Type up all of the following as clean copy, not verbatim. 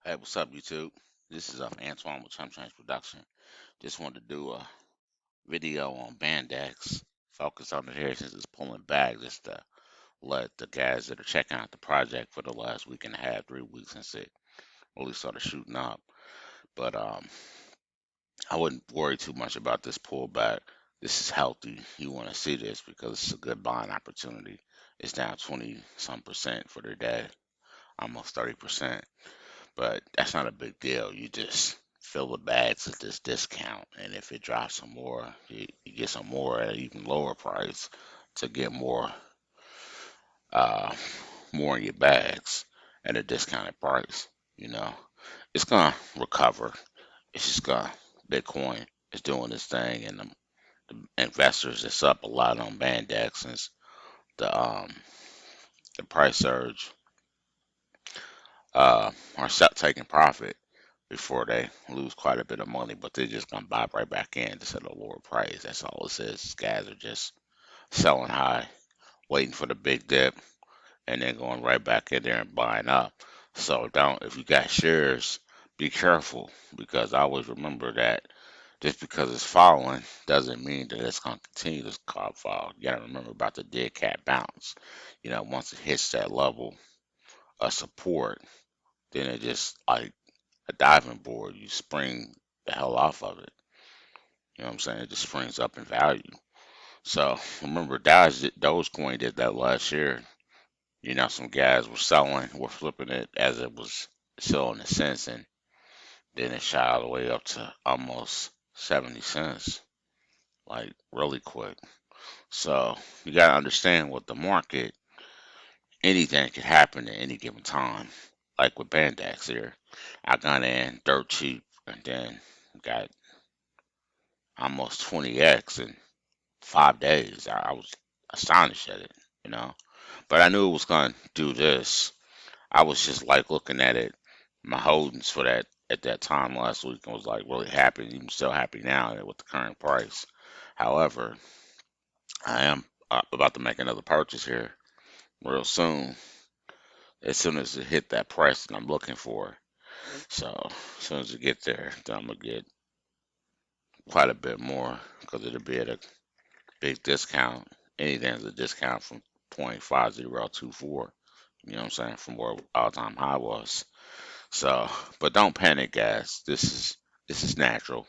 Hey, what's up, YouTube? This is Antoine with Chump Change Production. Just wanted to do a video on Bandex. Focus on it here since it's pulling back, just to let the guys that are checking out the project for the last week and a half, 3 weeks since it really started shooting up. But I wouldn't worry too much about this pullback. This is healthy. You want to see this because it's a good buying opportunity. It's down 20 some percent for the day, almost 30%. But that's not a big deal. You just fill the bags at this discount, and if it drops some more, you get some more at an even lower price to get uh, more in your bags at a discounted price. You know, it's gonna recover. It's just gonna Bitcoin is doing this thing, and the investors it's up a lot on Bandex since the price surge are taking profit before they lose quite a bit of money, but they're just gonna buy right back in just at a lower price. That's all it says. These guys are just selling high, waiting for the big dip, and then going right back in there and buying up. So don't, if you got shares, be careful because I always remember that just because it's falling doesn't mean that it's gonna continue to fall. You gotta remember about the dead cat bounce. Once it hits that level of support, then it just like a diving board, you spring the hell off of it. You know what I'm saying? It just springs up in value. So remember, Dogecoin did that last year. Some guys were flipping it as it was still in a sense, and then it shot all the way up to almost 70 cents, like really quick. So you got to understand with the market, anything could happen at any given time. Like with Bandex here, I got in dirt cheap and then got almost 20x in 5 days. I was astonished at it, you know. But I knew it was going to do this. I was just like looking at it, my holdings for that at that time last week, and was like really happy. Even still happy now with the current price. However, I am about to make another purchase here real soon. As soon as it hit that price that I'm looking for. So as soon as it get there, then I'm gonna get quite a bit more because it'll be at a big discount. Anything's a discount from 0.5024. You know what I'm saying? From where all time high was. So, but don't panic, guys. This is natural.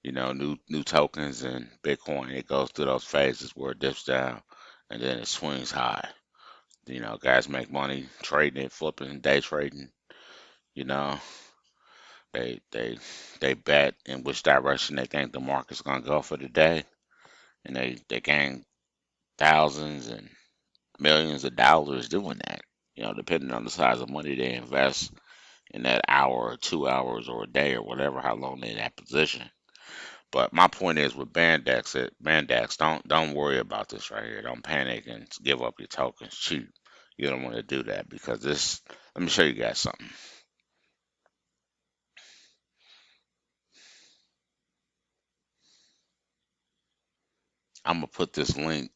New tokens and Bitcoin. It goes through those phases where it dips down and then it swings high. Guys make money trading it, flipping, day trading. You know, they bet in which direction they think the market's gonna go for the day, and they gain thousands and millions of dollars doing that. Depending on the size of money they invest in that hour or 2 hours or a day or whatever, how long they're in that position. But my point is with Bandex, don't worry about this right here. Don't panic and give up your tokens cheap. You don't want to do that because this. Let me show you guys something. I'm gonna put this link.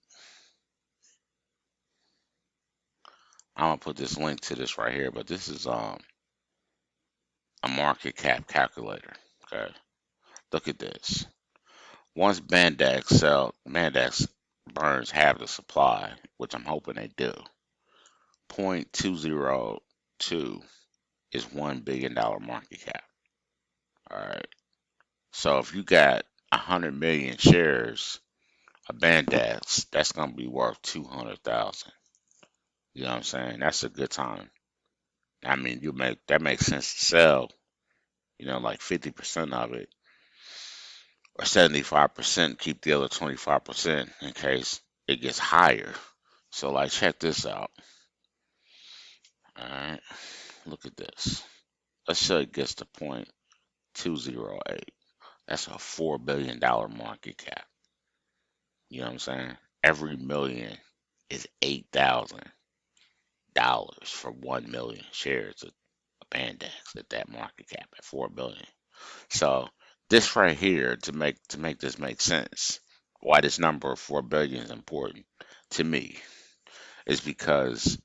I'm gonna put this link to this right here. But this is a market cap calculator. Okay, look at this. Once Bandex burns half the supply, which I'm hoping they do. 0.202 is $1 billion market cap. All right. So if you got 100 million shares of Bandex, that's gonna be worth 200,000. You know what I'm saying? That's a good time. I mean, you make that makes sense to sell. Like 50% of it or 75%. Keep the other 25% in case it gets higher. So like, check this out. All right, look at this. Let's say it gets to 0.208. That's a $4 billion market cap. You know what I'm saying? Every million is $8,000 for 1 million shares of Bandex at that market cap at 4 billion. So this right here to make this make sense, why this number of 4 billion is important to me is because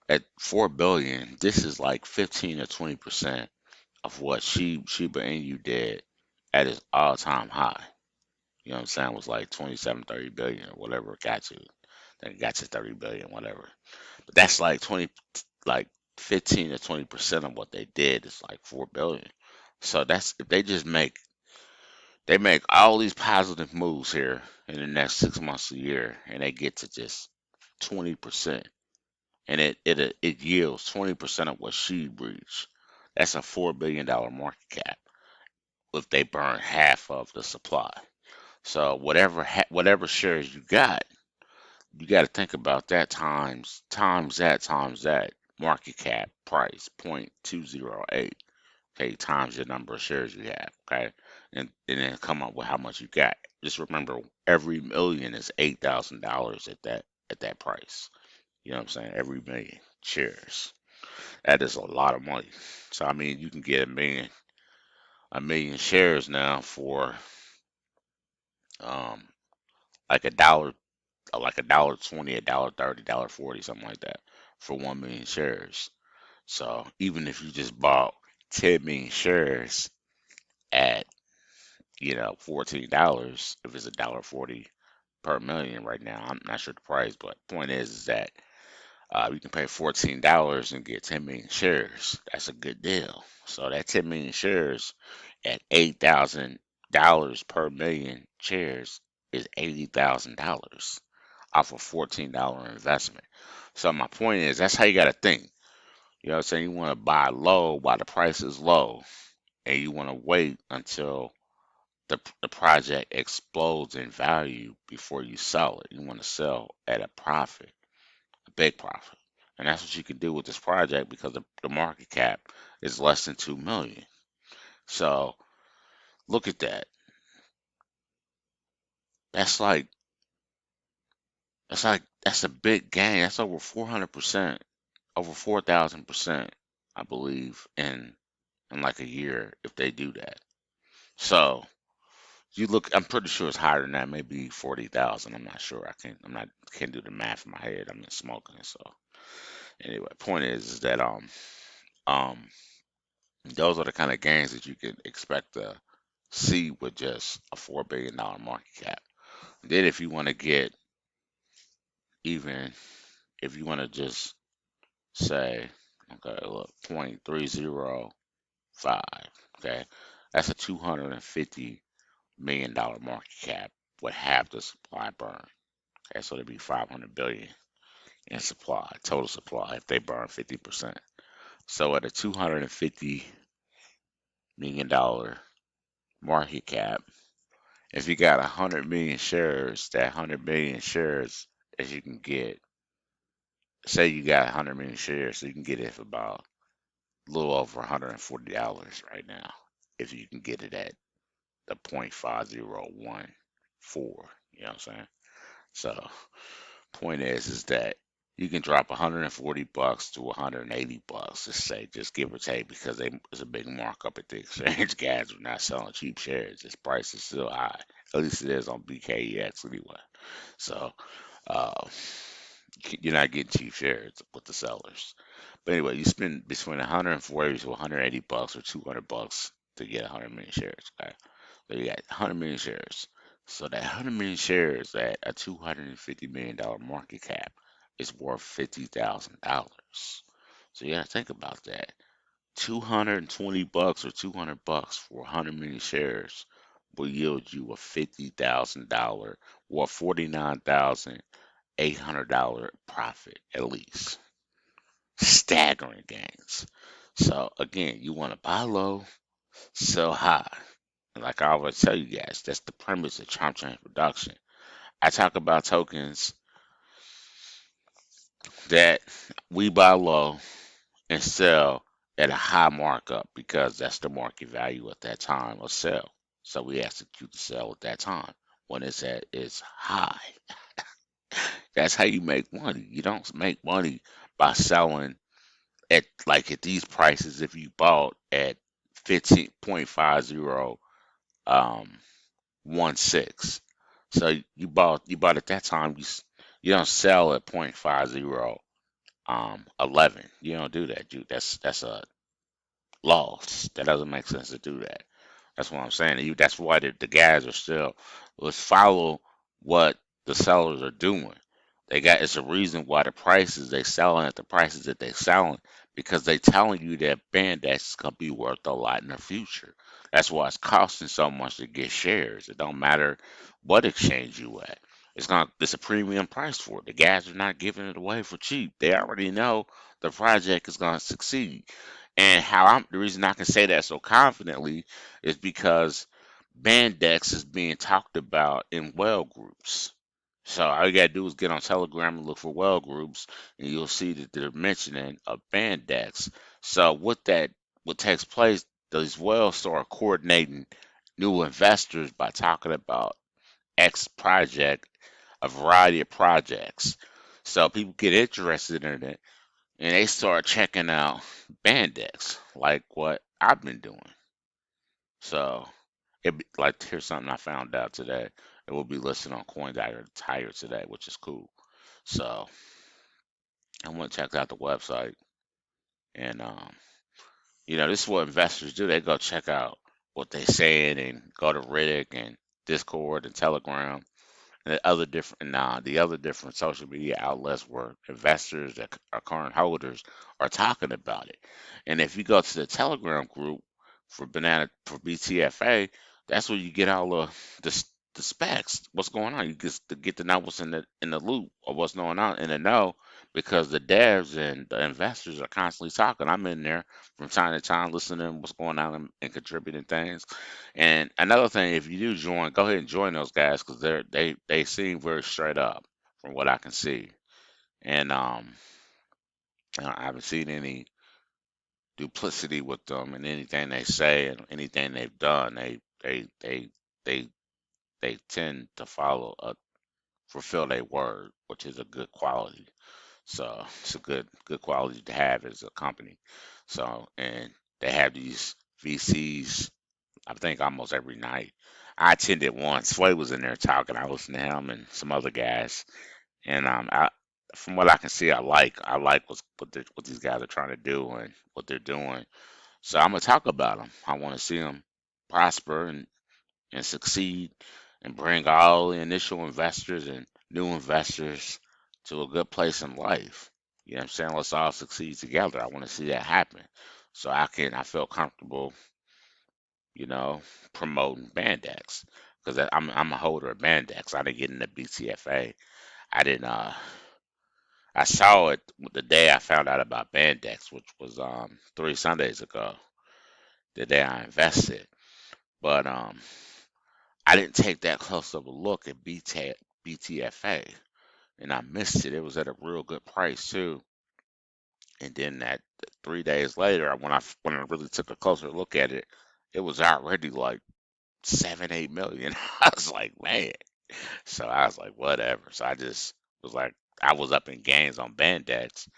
at 4 billion, this is like 15 or 20% of what Shiba Inu did at its all time high. You know what I'm saying? Was like 27, 30 billion or whatever it got to. I think it got to 30 billion, whatever. But that's like 20, like 15 to 20% of what they did is like 4 billion. So that's if they make all these positive moves here in the next 6 months a year, and they get to just 20%, and it yields 20% of what she reached. That's a $4 billion market cap if they burn half of the supply. So whatever shares you got to think about that times that market cap price 0.208. Okay, times your number of shares you have. Okay, and then come up with how much you got. Just remember, every million is $8,000 at that price. You know what I'm saying? Every million shares. That is a lot of money. So I mean, you can get a million shares now for um like a dollar, like $1.20, $1.30, $1.40, something like that for 1 million shares. So even if you just bought 10 million shares at $14, if it's $1.40 per million right now, I'm not sure the price, but point is that you can pay $14 and get 10 million shares. That's a good deal. So that 10 million shares at $8,000 per million shares is $80,000 off a $14 investment. So my point is that's how you got to think. You know what I'm saying? You want to buy low while the price is low, and you want to wait until the project explodes in value before you sell it. You want to sell at a profit, a big profit. And that's what you can do with this project because the market cap is less than 2 million. So look at that. That's like that's a big gain. That's over 400%, over 4,000%, I believe, in like a year if they do that. So you look, I'm pretty sure it's higher than that, maybe 40,000. I'm not sure. Can't do the math in my head. I'm not smoking. So anyway, point is that um those are the kind of gains that you can expect to see with just a $4 billion market cap. Then if you want to get even, if you want to just say, okay, look, 0.305, okay, that's a $250 million market cap with half the supply burn. Okay, so it'd be 500 billion in supply, total supply, if they burn 50%. So at a $250 million market cap, if you got 100 million shares, that 100 million shares, as you can get, say you got 100 million shares, so you can get it for about a little over $140 right now, if you can get it at the 0.5014. You know what I'm saying? So point is that you can drop $140 to $180, just say, just give or take, because there's a big markup at the exchange. Guys are not selling cheap shares. This price is still high. At least it is on BKEX anyway. So uh, you're not getting cheap shares with the sellers. But anyway, you spend between 140 to $180 or $200 to get 100 million shares. Okay, so you got 100 million shares. So that 100 million shares at a $250 million market cap is worth $50,000. So you gotta think about that. $220 or $200 for 100 million shares will yield you a $50,000 or $49,800 profit at least. Staggering gains. So again, you want to buy low, sell high. And like I always tell you guys, that's the premise of Chomp Change Production. I talk about tokens that we buy low and sell at a high markup because that's the market value at that time of sell. So we execute the sell at that time when it's at its high. That's how you make money. You don't make money by selling at these prices if you bought at 15.50 um 16. So you bought at that time, you don't sell at 0.50 11. You don't do that, dude. That's a lost. That doesn't make sense to do that. That's what I'm saying. That's why the guys are still, let's follow what the sellers are doing. It's a reason why the prices they selling at the prices that they selling, because they telling you that Bandex is gonna be worth a lot in the future. That's why it's costing so much to get shares. It don't matter what exchange you at. It's a premium price for it. The guys are not giving it away for cheap. They already know the project is gonna succeed. And the reason I can say that so confidently is because Bandex is being talked about in well groups. So all you gotta do is get on Telegram and look for well groups, and you'll see that they're mentioning a Bandex. So what takes place, these wells start coordinating new investors by talking about X project, a variety of projects. So people get interested in it, and they start checking out Bandex, like what I've been doing. So like here's something I found out today. It will be listed on CoinTiger today, which is cool. So I went and checked out the website, and this is what investors do. They go check out what they saying and go to Reddit and Discord and Telegram and the other different social media outlets where investors that are current holders are talking about it. And if you go to the Telegram group for BTFA, that's where you get all the specs, what's going on. You get to know what's in the loop or what's going on in the know, because the devs and the investors are constantly talking. I'm in there from time to time listening to what's going on and contributing things. And another thing, if you do join, go ahead and join those guys, because they seem very straight up from what I can see. And I haven't seen any duplicity with them in anything they say and anything they've done. They they tend to fulfill their word, which is a good quality. So it's a good quality to have as a company. So, and they have these VCs, I think almost every night. I attended one. Sway was in there talking. I listened to him and some other guys, and from what I can see, I like what these guys are trying to do and what they're doing. So I'm gonna talk about them. I want to see them prosper and succeed and bring all the initial investors and new investors to a good place in life. You know what I'm saying? Let's all succeed together. I want to see that happen. So I feel comfortable, you know, promoting Bandex, because I'm a holder of Bandex. I didn't get into BTFA. I didn't. I saw it the day I found out about Bandex, which was 3 Sundays ago. The day I invested, but I didn't take that close of a look at BTFA, and I missed it. It was at a real good price too. And then that 3 days later, when I really took a closer look at it, it was already like 7, 8 million. I was like, man. So I was like, whatever. So I just was like, I was up in gains on Bandex.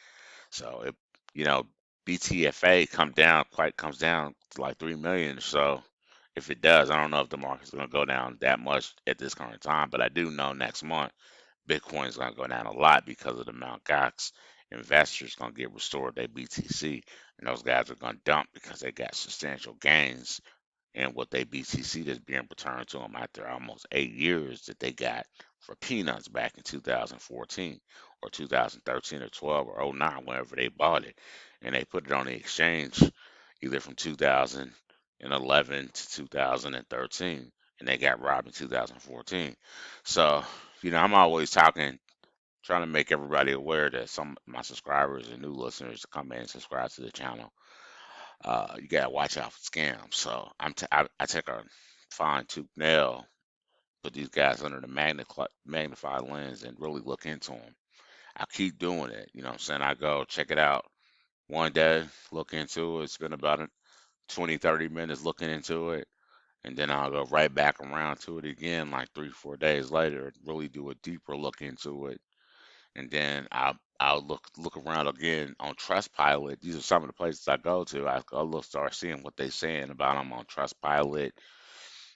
So you know, BTFA comes down to like 3 million. So if it does, I don't know if the market's going to go down that much at this current time, but I do know next month Bitcoin is going to go down a lot because of the Mt. Gox investors going to get restored their BTC, and those guys are going to dump because they got substantial gains and what they BTC that's being returned to them after almost 8 years that they got for peanuts back in 2014 or 2013 or 12 or '09, whenever they bought it, and they put it on the exchange either from 2011 to 2013, and they got robbed in 2014. So, I'm always trying to make everybody aware that some of my subscribers and new listeners to come in and subscribe to the channel, you gotta watch out for scams. So I take a fine tooth nail, put these guys under the magnified lens, and really look into them. I keep doing it. You know what I'm saying? I go check it out one day, look into it, spend about 20, 30 minutes looking into it, and then I'll go right back around to it again like 3, 4 days later, and really do a deeper look into it, and then I'll look around again on Trustpilot. These are some of the places I go to. I go look, start seeing what they saying about them on Trustpilot,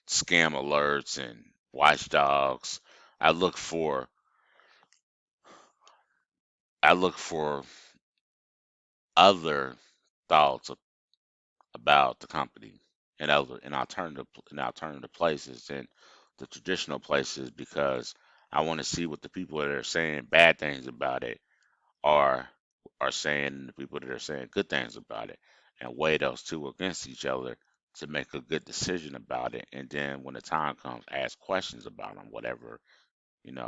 scam alerts, and watchdogs. I look for I look for other thoughts about the company and other in alternative places and the traditional places because I want to see what the people that are saying bad things about it are are saying, the people that are saying good things about it, and weigh those two against each other to make a good decision about it. And then when the time comes, ask questions about them, whatever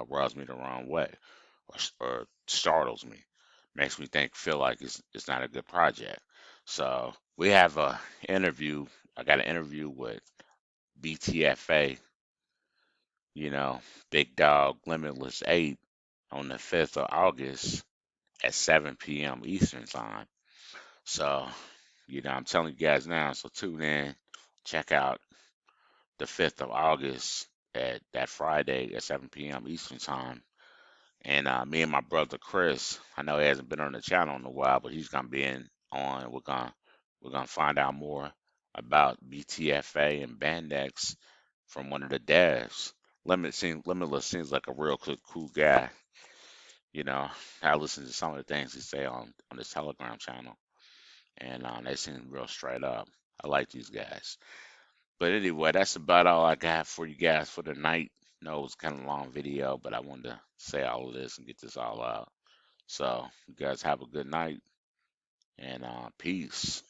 rubs me the wrong way or startles me, makes me feel like it's not a good project. So we have a interview. I got an interview with BTFA, you know, Big Dog Limitless 8 on the 5th of August at 7 p.m. Eastern Time. So, I'm telling you guys now, so tune in, check out the 5th of August at that Friday at 7 p.m. Eastern Time. And me and my brother Chris, I know he hasn't been on the channel in a while, but he's gonna be in on. We're gonna find out more about BTFA and Bandex from one of the devs. Limitless seems like a real cool guy. I listen to some of the things he say on his Telegram channel, and they seem real straight up. I like these guys. But anyway, that's about all I got for you guys for the night. No, it was kind of a long video, but I wanted to say all of this and get this all out. So you guys have a good night and peace.